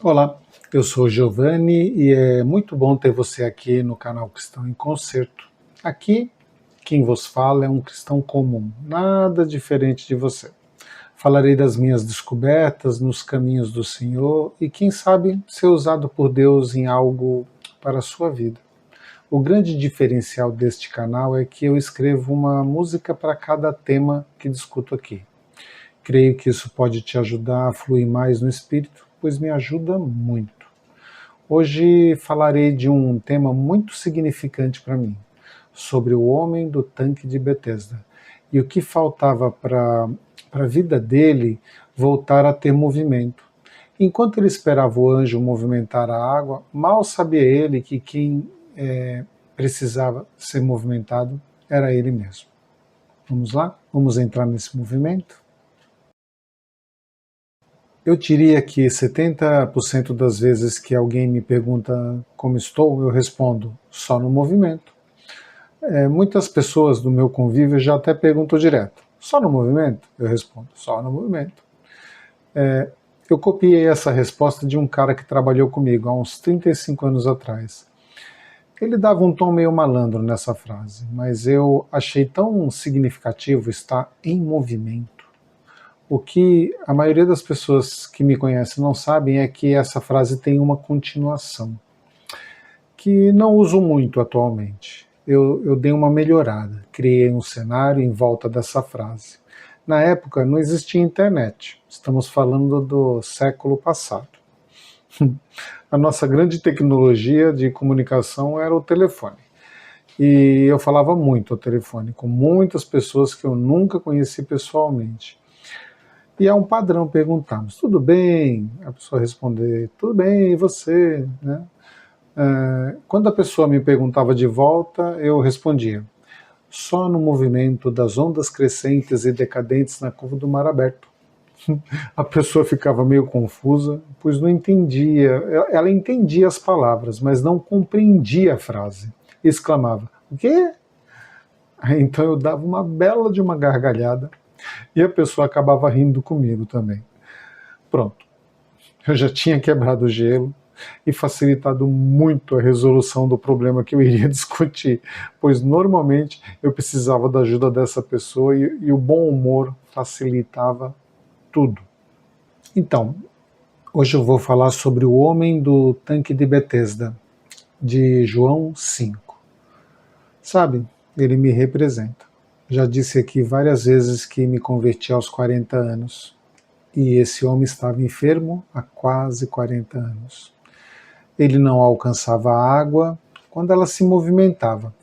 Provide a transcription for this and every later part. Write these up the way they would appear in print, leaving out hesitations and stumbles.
Olá, eu sou Giovanni e é muito bom ter você aqui no canal Cristão em Concerto. Aqui, quem vos fala é um cristão comum, nada diferente de você. Falarei das minhas descobertas nos caminhos do Senhor e, quem sabe, ser usado por Deus em algo para a sua vida. O grande diferencial deste canal é que eu escrevo uma música para cada tema que discuto aqui. Creio que isso pode te ajudar a fluir mais no espírito, pois me ajuda muito. Hoje falarei de um tema muito significante para mim, sobre o homem do tanque de Betesda e o que faltava para a vida dele voltar a ter movimento. Enquanto ele esperava o anjo movimentar a água, mal sabia ele que quem precisava ser movimentado era ele mesmo. Vamos lá? Vamos entrar nesse movimento? Eu diria que 70% das vezes que alguém me pergunta como estou, eu respondo só no movimento. Muitas pessoas do meu convívio já até perguntam direto, só no movimento? Eu respondo, só no movimento. Eu copiei essa resposta de um cara que trabalhou comigo há uns 35 anos atrás. Ele dava um tom meio malandro nessa frase, mas eu achei tão significativo estar em movimento. O que a maioria das pessoas que me conhecem não sabem é que essa frase tem uma continuação, que não uso muito atualmente. Eu dei uma melhorada, criei um cenário em volta dessa frase. Na época não existia internet, estamos falando do século passado. A nossa grande tecnologia de comunicação era o telefone. E eu falava muito ao telefone, com muitas pessoas que eu nunca conheci pessoalmente. E é um padrão perguntarmos, tudo bem? A pessoa responder, tudo bem, e você? Né? Quando a pessoa me perguntava de volta, eu respondia, só no movimento das ondas crescentes e decadentes na curva do mar aberto. A pessoa ficava meio confusa, pois não entendia, ela entendia as palavras, mas não compreendia a frase. E exclamava, o quê? Então eu dava uma bela de uma gargalhada e a pessoa acabava rindo comigo também. Pronto, eu já tinha quebrado o gelo e facilitado muito a resolução do problema que eu iria discutir, pois normalmente eu precisava da ajuda dessa pessoa e o bom humor facilitava tudo. Então, hoje eu vou falar sobre o homem do tanque de Betesda, de João 5. Sabe, ele me representa. Já disse aqui várias vezes que me converti aos 40 anos. E esse homem estava enfermo há quase 40 anos. Ele não alcançava a água quando ela se movimentava,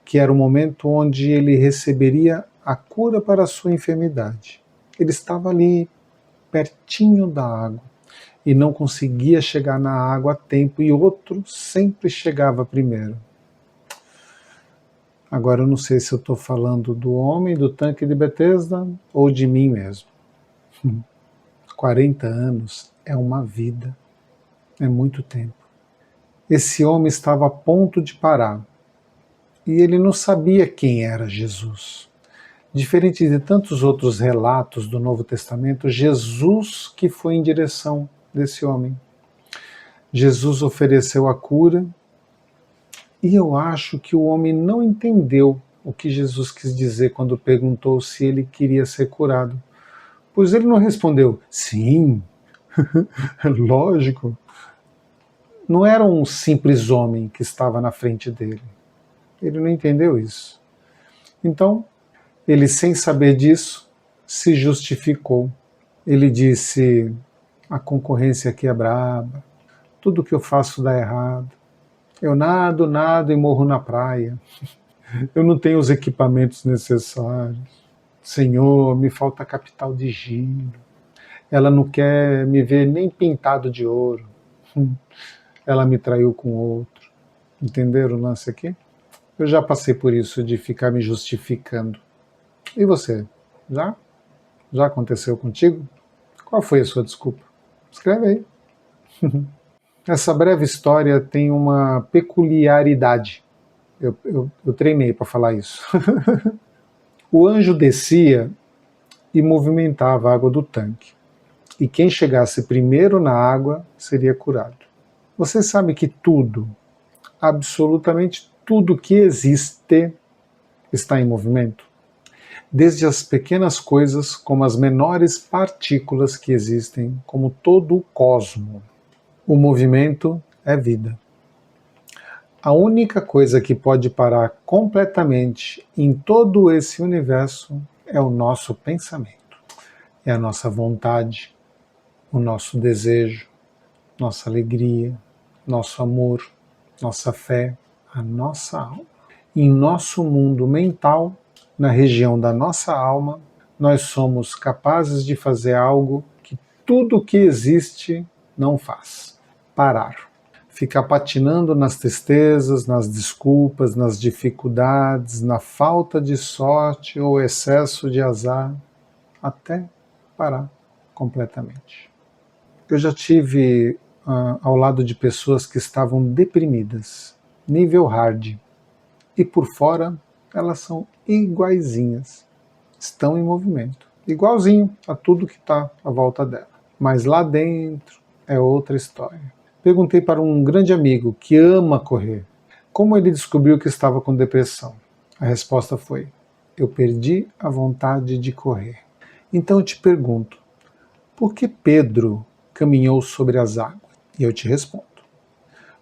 que era o momento onde ele receberia a cura para a sua enfermidade. Ele estava ali, pertinho da água, e não conseguia chegar na água a tempo, e outro sempre chegava primeiro. Agora eu não sei se eu estou falando do homem do tanque de Betesda ou de mim mesmo. 40 anos é uma vida, é muito tempo. Esse homem estava a ponto de parar e ele não sabia quem era Jesus. Diferente de tantos outros relatos do Novo Testamento, Jesus que foi em direção desse homem. Jesus ofereceu a cura e eu acho que o homem não entendeu o que Jesus quis dizer quando perguntou se ele queria ser curado. Pois ele não respondeu, sim, lógico. Não era um simples homem que estava na frente dele. Ele não entendeu isso. Então, ele, sem saber disso, se justificou. Ele disse, a concorrência aqui é braba, tudo que eu faço dá errado. Eu nado e morro na praia. Eu não tenho os equipamentos necessários. Senhor, me falta capital de giro. Ela não quer me ver nem pintado de ouro. Ela me traiu com outro. Entenderam o lance aqui? Eu já passei por isso de ficar me justificando. E você? Já? Já aconteceu contigo? Qual foi a sua desculpa? Escreve aí. Essa breve história tem uma peculiaridade. Eu treinei para falar isso. O anjo descia e movimentava a água do tanque. e quem chegasse primeiro na água seria curado. Você sabe que tudo, absolutamente tudo que existe, está em movimento? Desde as pequenas coisas, como as menores partículas que existem, como todo o cosmo. O movimento é vida. A única coisa que pode parar completamente em todo esse universo é o nosso pensamento, é a nossa vontade, o nosso desejo, nossa alegria, nosso amor, nossa fé, a nossa alma. Em nosso mundo mental, na região da nossa alma, nós somos capazes de fazer algo que tudo que existe não faz: parar. Ficar patinando nas tristezas, nas desculpas, nas dificuldades, na falta de sorte ou excesso de azar, até parar completamente. Eu já tive ao lado de pessoas que estavam deprimidas, nível hard, e por fora elas são iguaizinhas, estão em movimento, igualzinho a tudo que está à volta dela. Mas lá dentro é outra história. Perguntei para um grande amigo que ama correr como ele descobriu que estava com depressão. A resposta foi: eu perdi a vontade de correr. Então eu te pergunto, por que Pedro caminhou sobre as águas? E eu te respondo: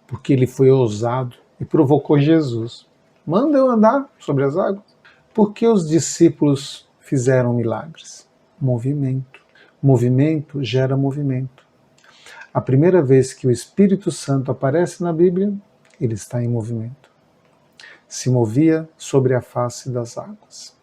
porque ele foi ousado e provocou Jesus. Manda eu andar sobre as águas? Por que os discípulos fizeram milagres? Movimento. Movimento gera movimento. A primeira vez que o Espírito Santo aparece na Bíblia, ele está em movimento. Se movia sobre a face das águas.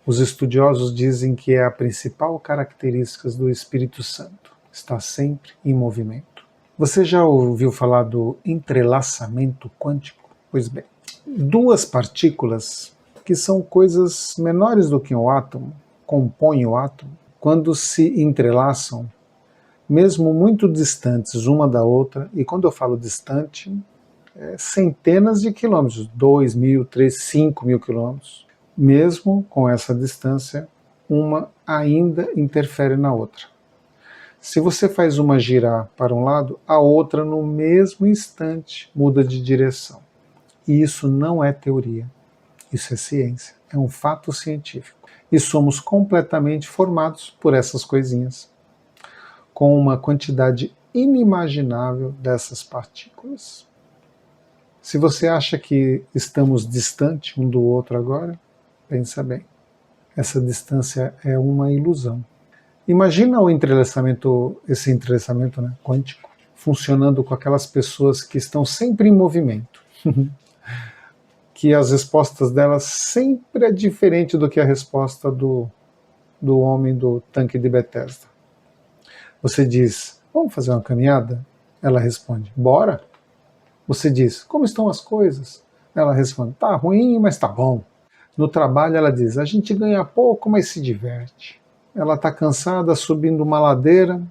Os estudiosos dizem que é a principal característica do Espírito Santo. Está sempre em movimento. Você já ouviu falar do entrelaçamento quântico? Pois bem, duas partículas, que são coisas menores do que um átomo, compõem o átomo, quando se entrelaçam, mesmo muito distantes uma da outra, e quando eu falo distante, centenas de quilômetros, 2.000, 3, 5.000 quilômetros, mesmo com essa distância, uma ainda interfere na outra. Se você faz uma girar para um lado, a outra no mesmo instante muda de direção. E isso não é teoria, isso é ciência, é um fato científico. E somos completamente formados por essas coisinhas, com uma quantidade inimaginável dessas partículas. Se você acha que estamos distantes um do outro agora, pensa bem. Essa distância é uma ilusão. Imagina o entrelaçamento, esse entrelaçamento, né, quântico, funcionando com aquelas pessoas que estão sempre em movimento. Que as respostas delas sempre é diferente do que a resposta do homem do tanque de Bethesda. Você diz: vamos fazer uma caminhada? Ela responde: bora. Você diz: como estão as coisas? Ela responde: tá ruim, mas tá bom. No trabalho ela diz: a gente ganha pouco, mas se diverte. Ela está cansada subindo uma ladeira,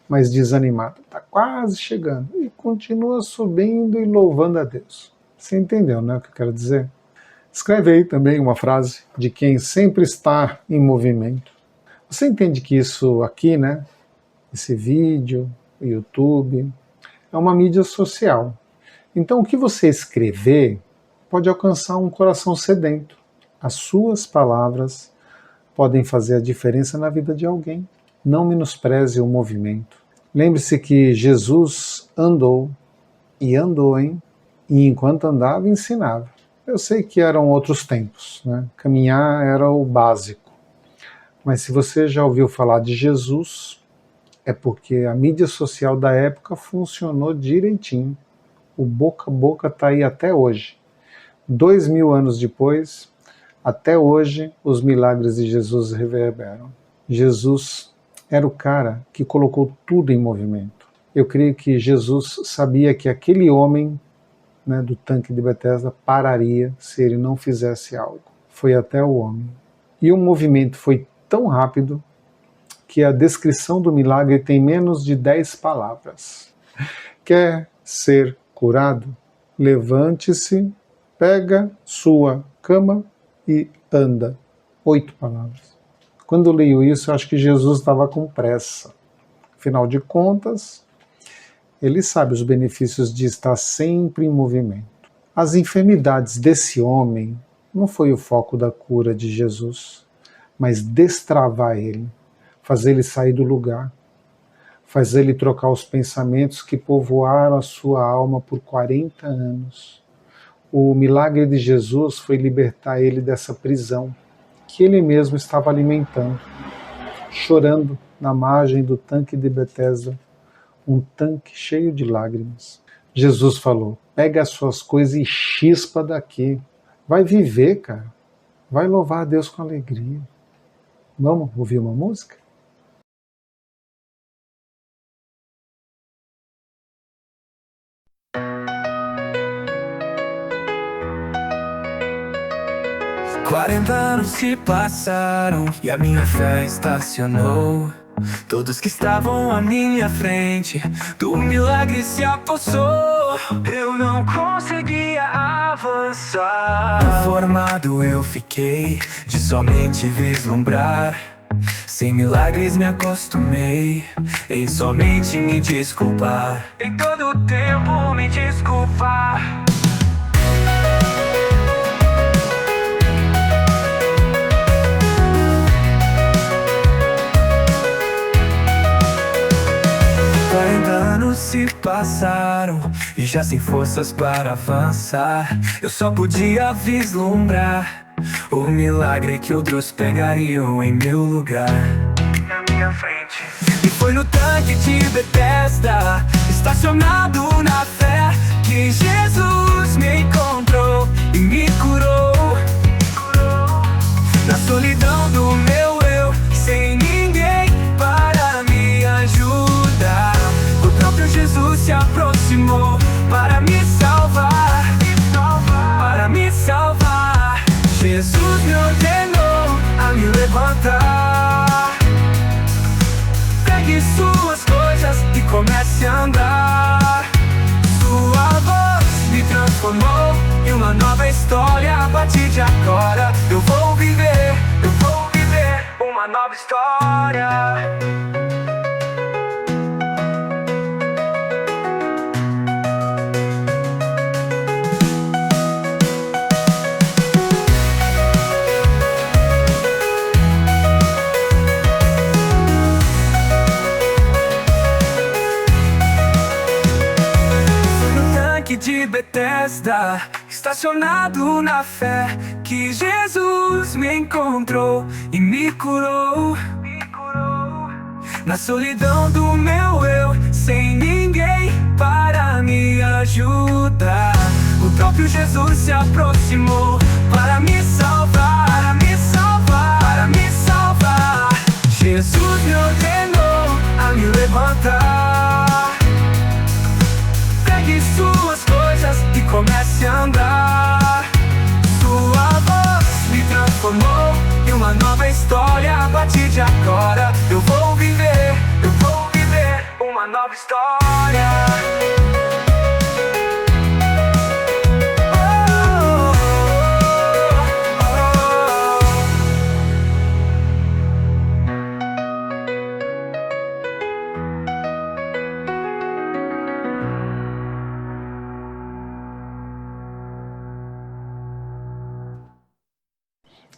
mas desanimada. Está quase chegando. E continua subindo e louvando a Deus. Você entendeu, né, o que eu quero dizer? Escreve aí também uma frase de quem sempre está em movimento. Você entende que isso aqui, né, esse vídeo, o YouTube, é uma mídia social. Então o que você escrever pode alcançar um coração sedento. As suas palavras podem fazer a diferença na vida de alguém. Não menospreze o movimento. Lembre-se que Jesus andou, e andou, hein? E enquanto andava, ensinava. Eu sei que eram outros tempos, né? Caminhar era o básico. Mas se você já ouviu falar de Jesus, é porque a mídia social da época funcionou direitinho. O boca a boca está aí até hoje. 2000 anos depois, até hoje, os milagres de Jesus reverberam. Jesus era o cara que colocou tudo em movimento. Eu creio que Jesus sabia que aquele homem, né, do tanque de Bethesda pararia se ele não fizesse algo. Foi até o homem. E o movimento foi tão rápido que a descrição do milagre tem menos de 10 palavras. Quer ser curado? Levante-se, pega sua cama e anda. 8 palavras. Quando eu leio isso, eu acho que Jesus estava com pressa. Afinal de contas, ele sabe os benefícios de estar sempre em movimento. As enfermidades desse homem não foi o foco da cura de Jesus, mas destravar ele, fazer ele sair do lugar, fazer ele trocar os pensamentos que povoaram a sua alma por 40 anos. O milagre de Jesus foi libertar ele dessa prisão que ele mesmo estava alimentando, chorando na margem do tanque de Betesda, um tanque cheio de lágrimas. Jesus falou: pega as suas coisas e chispa daqui. Vai viver, cara. Vai louvar a Deus com alegria. Vamos ouvir uma música? Quarenta anos se passaram e a minha fé estacionou. Todos que estavam à minha frente do milagre se apossou. Eu não conseguia avançar. Conformado eu fiquei de somente vislumbrar. Sem milagres me acostumei em somente me desculpar. Em todo tempo me desculpar. 40 anos se passaram e já sem forças para avançar. Eu só podia vislumbrar o milagre que outros pegariam em meu lugar, na minha frente. E foi no tanque de Betesda, estacionado na fé, que Jesus me encontrou e me curou. Na solidão do meu eu, sem ninguém para me ajudar, o próprio Jesus se aproximou para me salvar, para me salvar. Jesus me ordenou a me levantar. Pegue suas coisas e comece a andar. Sua voz me transformou em uma nova história. A partir de agora eu vou viver uma nova história. De Betesda, estacionado na fé, que Jesus me encontrou e me curou. Na solidão do meu eu, sem ninguém para me ajudar, o próprio Jesus se aproximou para me salvar, para me salvar, para me salvar. Jesus me ordenou a me levantar. Pegue suas coisas e comece a andar. Sua voz me transformou em uma nova história. A partir de agora eu vou viver uma nova história.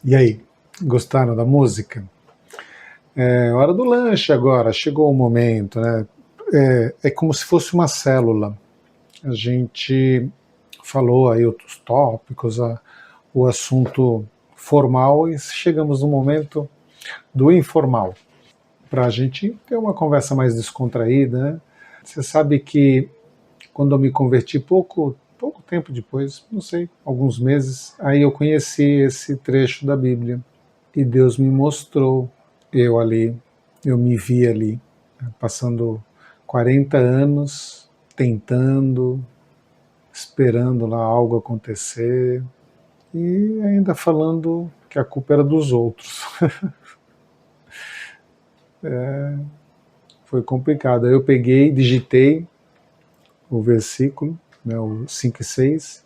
E aí, gostaram da música? É hora do lanche agora, chegou o momento, né? É como se fosse uma célula. A gente falou aí outros tópicos, o assunto formal, e chegamos no momento do informal, para a gente ter uma conversa mais descontraída, né? Você sabe que quando eu me converti, pouco tempo depois, não sei, alguns meses, aí eu conheci esse trecho da Bíblia e Deus me mostrou, eu me vi ali, passando 40 anos tentando, esperando lá algo acontecer e ainda falando que a culpa era dos outros. Foi complicado. Aí eu peguei, digitei o versículo, né, o 5 e 6,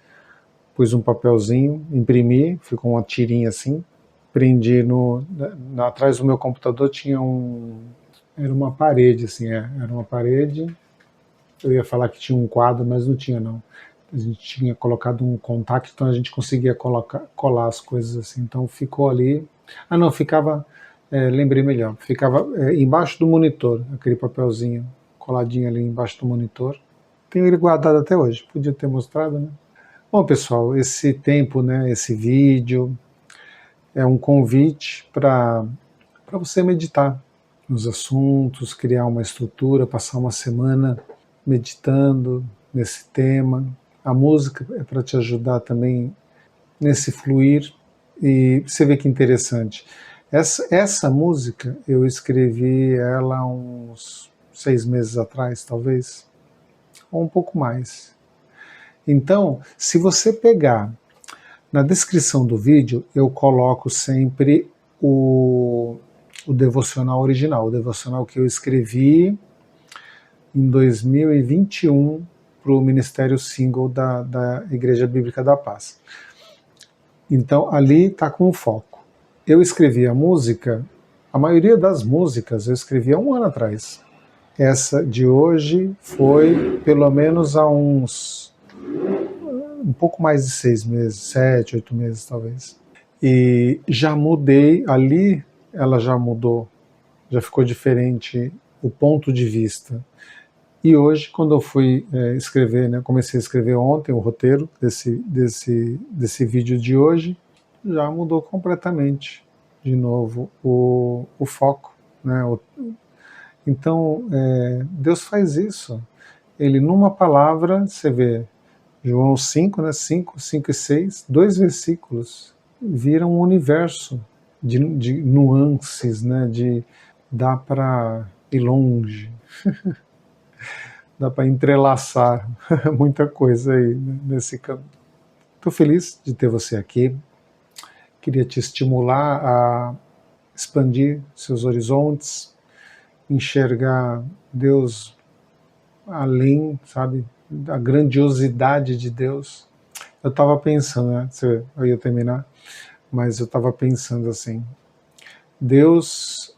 pus um papelzinho, imprimi, ficou uma tirinha assim, prendi atrás do meu computador tinha era uma parede, assim, era uma parede. Eu ia falar que tinha um quadro, mas não tinha, não. A gente tinha colocado um contact, então a gente conseguia colar as coisas assim. Então ficou ali. Ah, não, ficava. Lembrei melhor. Ficava embaixo do monitor, aquele papelzinho coladinho ali embaixo do monitor. Tenho ele guardado até hoje. Podia ter mostrado, né? Bom, pessoal, esse tempo, né? Esse vídeo é um convite para você meditar nos assuntos, criar uma estrutura, passar uma semana meditando nesse tema. A música é para te ajudar também nesse fluir. E você vê que interessante. Essa música eu escrevi ela uns 6 meses atrás, talvez, ou um pouco mais. Então, se você pegar na descrição do vídeo, eu coloco sempre o devocional original, o devocional que eu escrevi em 2021 para o Ministério Single da Igreja Bíblica da Paz. Então, ali está com o foco. Eu escrevi a música, a maioria das músicas eu escrevi há 1 ano atrás. Essa de hoje foi pelo menos há um pouco mais de 6 meses, 7, 8 meses talvez. E já mudei, ali ela já mudou, já ficou diferente o ponto de vista. E hoje, quando eu fui escrever, né, comecei a escrever ontem o roteiro desse vídeo de hoje, já mudou completamente, de novo, o foco. Né? Então, Deus faz isso. Ele, numa palavra, você vê, João 5, né, 5 e 6, 2 versículos, viram um universo de nuances, né, dá para ir longe. Dá para entrelaçar muita coisa aí, né, nesse campo. Estou feliz de ter você aqui. Queria te estimular a expandir seus horizontes, enxergar Deus além, sabe, da grandiosidade de Deus. Eu estava pensando, né, eu ia terminar, mas eu estava pensando assim, Deus,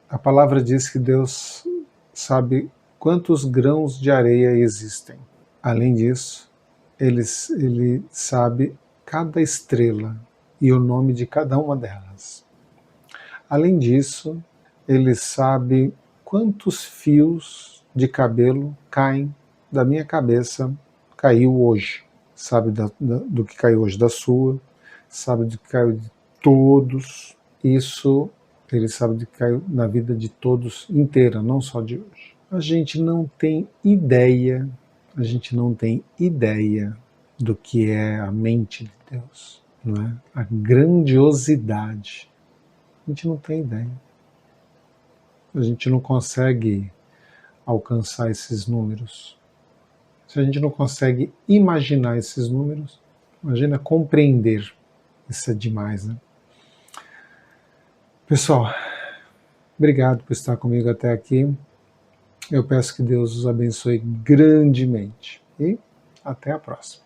a palavra diz que Deus sabe quantos grãos de areia existem. Além disso, ele sabe cada estrela e o nome de cada uma delas. Além disso, ele sabe quantos fios de cabelo caem da minha cabeça, caiu hoje. Sabe do que caiu hoje da sua, sabe do que caiu de todos. Isso ele sabe do que caiu na vida de todos inteira, não só de hoje. A gente não tem ideia do que é a mente de Deus, não é? A grandiosidade. A gente não tem ideia. A gente não consegue alcançar esses números. Se a gente não consegue imaginar esses números, imagina compreender. Isso é demais, né? Pessoal, obrigado por estar comigo até aqui. Eu peço que Deus os abençoe grandemente. E até a próxima.